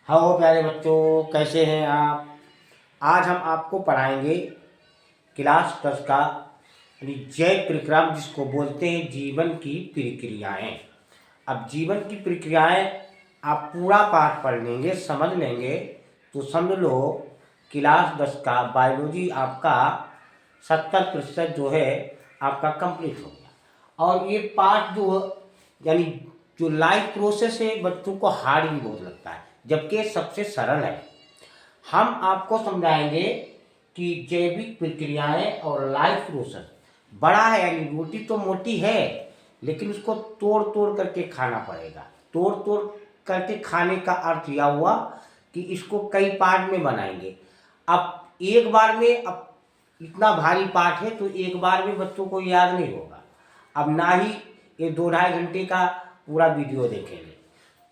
Hello प्यारे बच्चों, कैसे हैं आप। आज हम आपको पढ़ाएंगे क्लास 10 का यानी जय प्रक्रम, जिसको बोलते हैं जीवन की प्रक्रियाएं। अब जीवन की प्रक्रियाएं आप पूरा पाठ पढ़ लेंगे, समझ लेंगे तो समझ लो क्लास 10 का बायोलॉजी आपका 70% जो है आपका कंप्लीट हो गया। और ये पाठ जो यानी जो लाइफ प्रोसेस है बच्चों को हार्ड भी बहुत लगता है, जबकि सबसे सरल है। हम आपको समझाएंगे कि जैविक प्रक्रियाएं और लाइफ प्रोसेस बड़ा है, यानी रोटी तो मोटी है लेकिन उसको तोड़ तोड़ करके खाना पड़ेगा। तोड़ तोड़ करके खाने का अर्थ यह हुआ कि इसको कई पार्ट में बनाएंगे। अब एक बार में, अब इतना भारी पाठ है तो एक बार में बच्चों को याद नहीं होगा। अब ना ही ये 2-2.5 घंटे का पूरा वीडियो देखेंगे,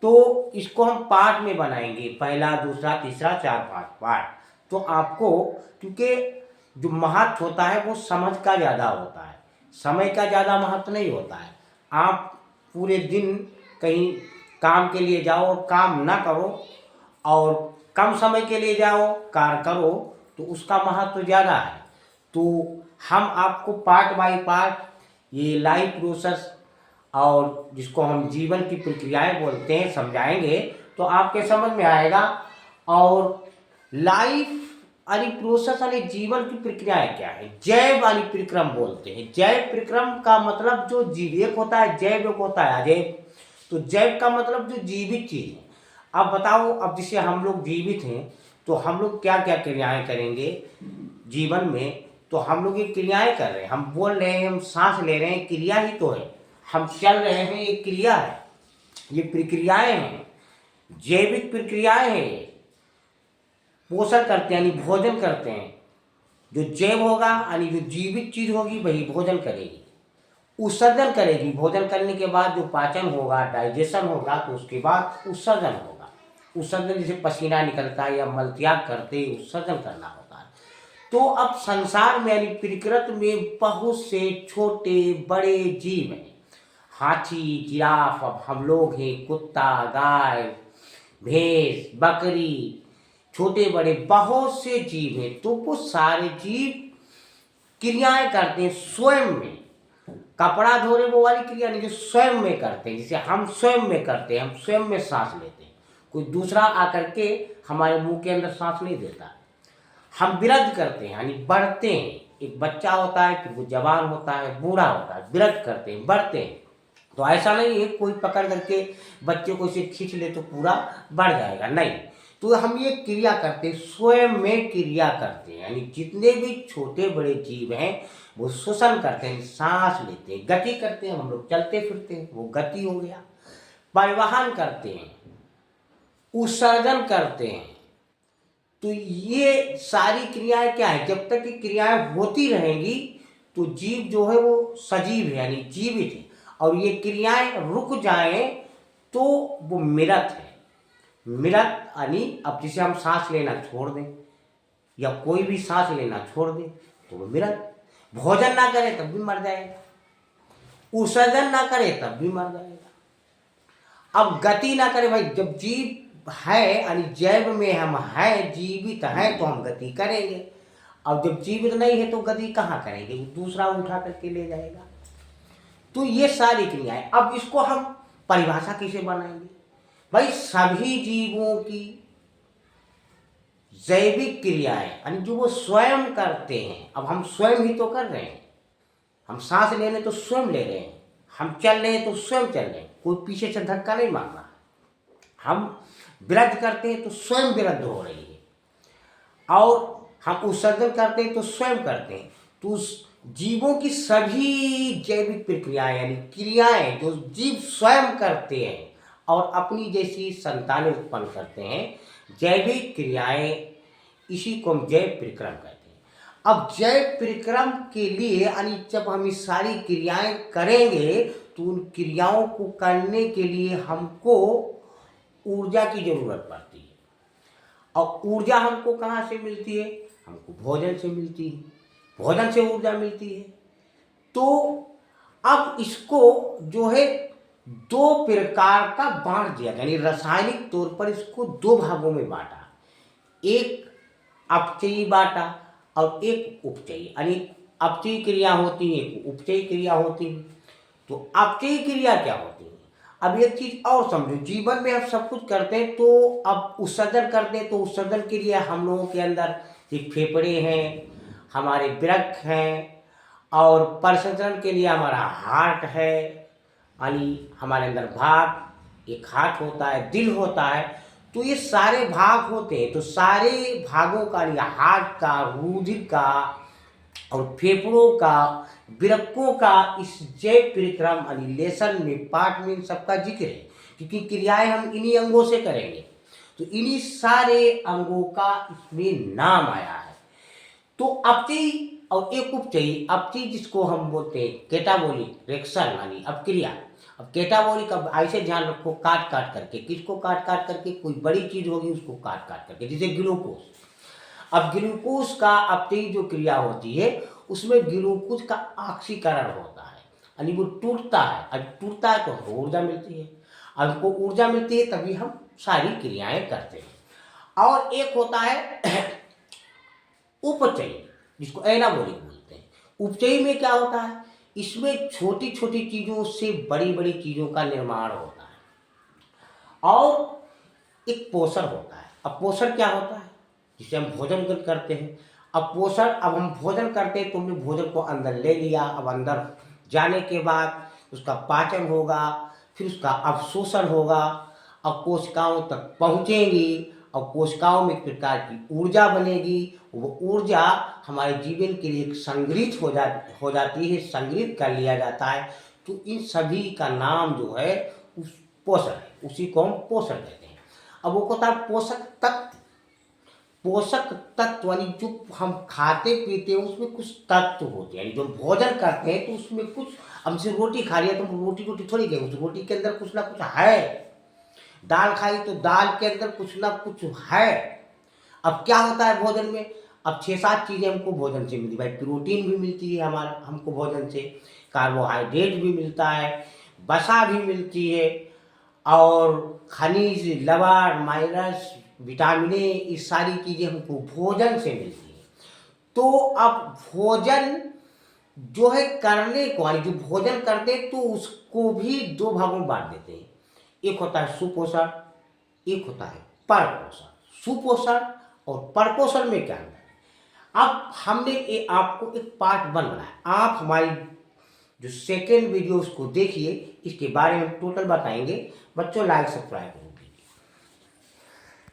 तो इसको हम पार्ट में बनाएंगे, पहला, दूसरा, तीसरा, 4-5 पार्ट। तो आपको, क्योंकि जो महत्व होता है वो समझ का ज़्यादा होता है, समय का ज़्यादा महत्व नहीं होता है। आप पूरे दिन कहीं काम के लिए जाओ और काम ना करो, और कम समय के लिए जाओ कार्य करो, तो उसका महत्व ज़्यादा है। तो हम आपको पार्ट बाय पार्ट ये लाइफ प्रोसेस और जिसको हम जीवन की प्रक्रियाएं बोलते हैं समझाएंगे, तो आपके समझ में आएगा। और लाइफ यानी प्रोसेस यानी जीवन की प्रक्रियाएं क्या है, जैव यानी प्रक्रम बोलते हैं। जैव प्रक्रम का मतलब जो जीव, एक होता है जैव, एक होता है अजैव। तो जैव का मतलब जो जीवित चीज है। अब बताओ, अब जैसे हम लोग जीवित हैं तो हम लोग क्या क्या क्रियाएं करेंगे जीवन में। तो हम लोग ये क्रियाएं कर रहे हैं, हम बोल रहे हैं, हम सांस ले रहे हैं, क्रिया ही तो है। हम चल रहे हैं, ये क्रिया है, ये प्रक्रियाएं हैं, जैविक प्रक्रियाएं हैं। पोषण करते हैं यानी भोजन करते हैं। जो जैव होगा यानी जो जीवित चीज होगी वही भोजन करेगी, उत्सर्जन करेगी। भोजन करने के बाद जो पाचन होगा, डाइजेशन होगा, तो उसके बाद उत्सर्जन होगा। उत्सर्जन जैसे पसीना निकलता है या मलत्याग करते उत्सर्जन करना होता है। तो अब संसार में यानी प्रकृति में बहुत से छोटे बड़े जीव हैं। हाथी, जिराफ, अब हम लोग हैं, कुत्ता, गाय, भैंस, बकरी, छोटे बड़े बहुत से जीव हैं। तो वो सारे जीव क्रियाएं करते हैं स्वयं में। कपड़ा धोने वो वाली क्रिया नहीं, जो स्वयं में करते हैं, जैसे हम स्वयं में करते हैं, हम स्वयं में सांस लेते हैं। कोई दूसरा आकर के हमारे मुंह के अंदर सांस नहीं देता। हम विरध करते हैं यानी बढ़ते हैं। एक बच्चा होता है, फिर वो जवान होता है, बूढ़ा होता है, विरध करते हैं, बढ़ते हैं। तो ऐसा नहीं है कोई पकड़ करके बच्चे को इसे खींच ले तो पूरा बढ़ जाएगा, नहीं। तो हम ये क्रिया करते हैं, स्वयं में क्रिया करते हैं, यानी जितने भी छोटे बड़े जीव हैं वो श्वसन करते हैं, सांस लेते हैं, गति करते हैं। हम लोग चलते फिरते हैं, वो गति हो गया। परिवहन करते हैं, उत्सर्जन करते हैं। तो ये सारी क्रियाएं क्या है, जब तक ये क्रियाएं होती रहेंगी तो जीव जो है वो सजीव है यानी जीवित है। और ये क्रियाएं रुक जाएं तो वो मृत है। मृत यानी अब जैसे हम सांस लेना छोड़ दें या कोई भी सांस लेना छोड़ दे तो वो मृत। भोजन ना करे तब भी मर जाएगा, उत्सर्जन ना करे तब भी मर जाएगा। अब गति ना करे, भाई जब जीव है यानी जैव में हम है, जीवित है, तो हम गति करेंगे। अब जब जीवित नहीं है तो गति कहाँ करेंगे, दूसरा उठा करके ले जाएगा। तो ये सारी क्रियाएं, अब इसको हम परिभाषा कैसे बनाएंगे। भाई सभी जीवों की जैविक क्रियाएं यानी जो वो स्वयं करते हैं। अब हम स्वयं ही तो कर रहे हैं, हम सांस ले रहे तो स्वयं ले रहे हैं, हम चल रहे हैं तो स्वयं चल रहे हैं, कोई पीछे से धक्का नहीं मार रहा। हम वृद्ध करते हैं तो स्वयं वृद्ध हो रही है, और हम उत्सर्जन करते हैं तो स्वयं करते हैं। तो उस जीवों की सभी जैविक प्रक्रियाएं यानी क्रियाएं जो जीव स्वयं करते हैं और अपनी जैसी संतानें उत्पन्न करते हैं, जैविक क्रियाएं, इसी को हम जैव प्रक्रम कहते हैं। अब जैव प्रक्रम के लिए यानी जब हम ये सारी क्रियाएं करेंगे तो उन क्रियाओं को करने के लिए हमको ऊर्जा की जरूरत पड़ती है। और ऊर्जा हमको कहाँ से मिलती है, हमको भोजन से मिलती है, भोजन से ऊर्जा मिलती है। तो अब इसको जो है दो प्रकार का बांट दिया, यानी रासायनिक तौर पर इसको दो भागों में बांटा। एक अपचयी बांटा और एक उपचयी, यानी अपचयी क्रिया होती है, एक उपचयी क्रिया होती है। तो अपचयी क्रिया क्या होती है? अब एक चीज और समझो, जीवन में हम सब कुछ करते हैं तो अब उत्सर्जन करते हैं, तो उत्सर्जन के लिए हम लोगों के अंदर एक फेफड़े हैं, हमारे वृक्क हैं, और परिसंचरण के लिए हमारा हार्ट है, यानी हमारे अंदर भाग, एक हार्ट होता है, दिल होता है। तो ये सारे भाग होते हैं, तो सारे भागों का, यानी हार्ट का, रुधिर का और फेफड़ों का, वृक्कों का इस जैव परिक्रम लेसन में, पाठ में इन सबका जिक्र है, क्योंकि क्रियाएं हम इन्हीं अंगों से करेंगे। तो इन्हीं सारे अंगों का इसमें नाम आया है। तो अपचयी और एक उपचयी, अपचयी जिसको हम बोलते हैं कैटाबॉलिक रिएक्शन, यानी अपक्रिया। अब कैटाबॉलिक, अब ऐसे ध्यान रखो, काट काट करके, किसको काट काट करके? कोई बड़ी चीज होगी उसको काट काट करके, जैसे ग्लूकोज। अब ग्लूकोज का अपचयी जो क्रिया होती है उसमें ग्लूकोज का ऑक्सीकरण होता है, यानी वो टूटता है। अब टूटता है तो हमको ऊर्जा मिलती है, अब हमको ऊर्जा मिलती है तभी हम सारी क्रियाएं करते हैं। और एक होता है उपचयी, जिसको एनाबॉलिक बोलते हैं। उपचयी में क्या होता है? इसमें छोटी छोटी चीजों से बड़ी बड़ी चीजों का निर्माण होता है। और एक पोषण होता है। अब पोषण क्या होता है? जिसे हम भोजन करते हैं। अब पोषण, अब हम भोजन करते हैं तो हमने भोजन को अंदर ले लिया, अब अंदर जाने के बाद उसका पाचन होगा, फिर उसका अवशोषण होगा, अब कोशिकाओं तक पहुँचेंगी और कोशिकाओं में एक प्रकार की ऊर्जा बनेगी। वो ऊर्जा हमारे जीवन के लिए संग्रहित हो जाती है, संग्रहित कर लिया जाता है। तो इन सभी का नाम जो है उस पोषण है, उसी को हम पोषण कहते हैं। अब वो होता है पोषक तत्व। पोषक तत्व यानी जो हम खाते पीते हैं उसमें कुछ तत्व होते हैं, यानी जो भोजन करते हैं तो उसमें कुछ, हमसे रोटी खा लिया तो रोटी रोटी थोड़ी गई, उस रोटी के अंदर कुछ ना कुछ है। दाल खाई तो दाल के अंदर कुछ ना कुछ है। अब क्या होता है भोजन में? अब 6-7 चीज़ें हमको भोजन से मिलती है भाई। प्रोटीन भी मिलती है हमारा हमको भोजन से, कार्बोहाइड्रेट भी मिलता है, वसा भी मिलती है, और खनिज, लवण, माइनस, विटामिन, ये सारी चीज़ें हमको भोजन से मिलती है। तो अब भोजन जो है करने को, यानी जो भोजन करते हैं तो उसको भी दो भागों में बांट देते हैं। एक होता है सुपोषण, एक होता है परपोषण। सुपोषण और परपोषण में क्या अंतर है? अब हमने ये आपको एक पार्ट 1 बनाया, आप हमारी जो सेकेंड वीडियो उसको देखिए, इसके बारे में टोटल बताएंगे। बच्चों लाइक सब्सक्राइब करो।